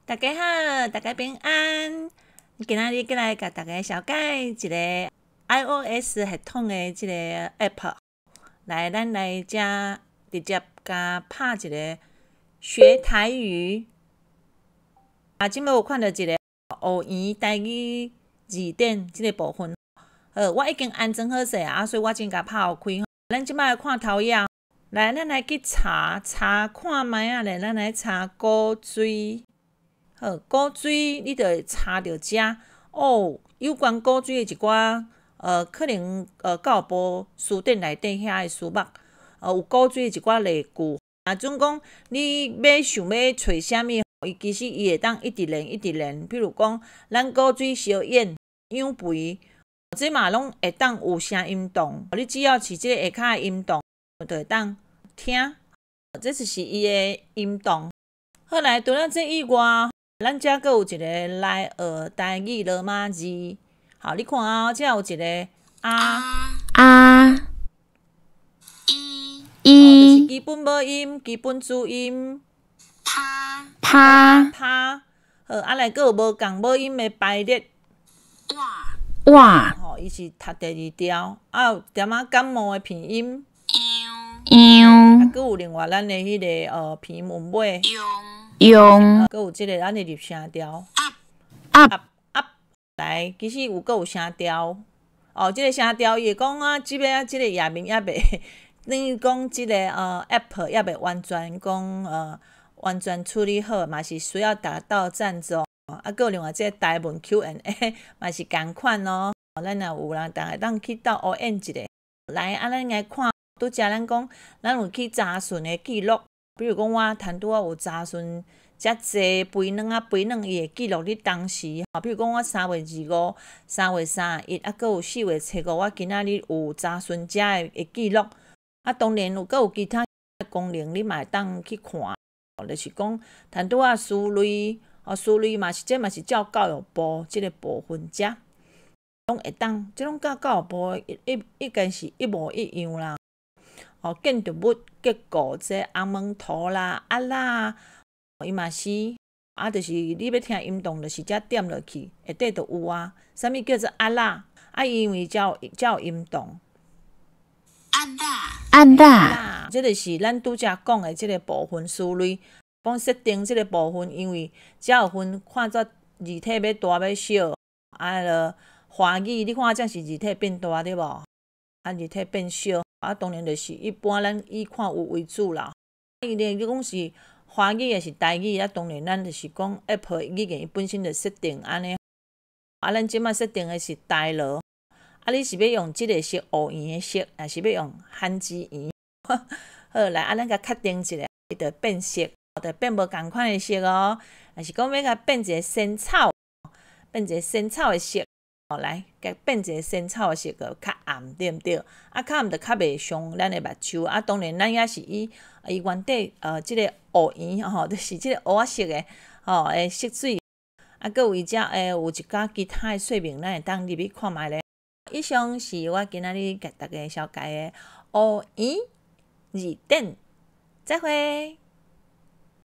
大家好，大家平安。今仔日过来甲大家小解一个 iOS 系统的即个 App， 来咱来遮直接甲拍一个学台语。即摆有看到一个学圆台语字典即个部分。我已经安装好势啊，所以我先甲拍互开。咱即摆来看头页，来咱来去查看卖啊咧，咱来查古锥。好，古锥你就会查到遮哦，有关古锥的一寡可能教育部书店内底遐的书目，有古锥的一寡例句。总讲你想要找啥物，其实伊会当一直练。比如讲，咱古锥小燕、养肥，这嘛拢会当有声音档。你只要是即个下骹的音档，就会当听。这就是伊的音档。好来，除了这以外，咱遮佫有一个来学台语罗马字。好，你看哦，遮有一个就是基本母音、基本主音。好，来佫有无共母音的排列。伊是读第二条，有点仔感冒的鼻音。佫有另外咱的迄个鼻文尾。佫有即个咱的入声调。来，其实佫有声调。即个声调伊会讲即个即个页面还袂，等于讲即个App 还袂完全讲完全处理好，嘛是需要达到赞助。佫有另外即个台文 Q&A 嘛是共款哦。咱若有人会当去倒学演一下。来，咱来看，拄则咱讲，咱有去查询的记录。比如讲，我拄有查询遮济肥卵伊会记录你当时。比如讲，我3月25、3月31，佫有4月初5，我今仔日有查询遮的记录。当然佫有其他功能，你嘛会当去看。就是讲，拄仔书类嘛是，这嘛是照教育部即个部分遮，拢会当，即拢甲教育部已经是一模一样啦。建筑物结构，这红门图啦、啦，伊嘛是。就是你要听音档，就是遮点落去，下底就有啊。啥物叫做啦？因为才有音档。这就是咱拄则讲的即个部分书类，讲设定即个部分，因为才有分看作字体要大要小，就华语你看这是字体变大对无？字体变小，当然就是一般咱以看有为主啦。伊咧讲是华语也是台语，当然咱就是讲 App 语言伊本身就设定安尼。咱即摆设定的是台罗。你是要用即个色黑圆的色，还是要用番薯圆？好，来，咱甲确定一下，伊就变色，就变无共款的色哦。若是讲要甲变一个仙草的色，来，甲变一个仙草的色就较暗，对毋对？较暗就较袂伤咱的目睭。当然咱也是伊原底即个黑圆就是即个黑色的的色水。佫有伊遮有一寡其他的说明，咱会当入去看觅咧。以上是我今仔日甲大家小解的学圆字典，再会。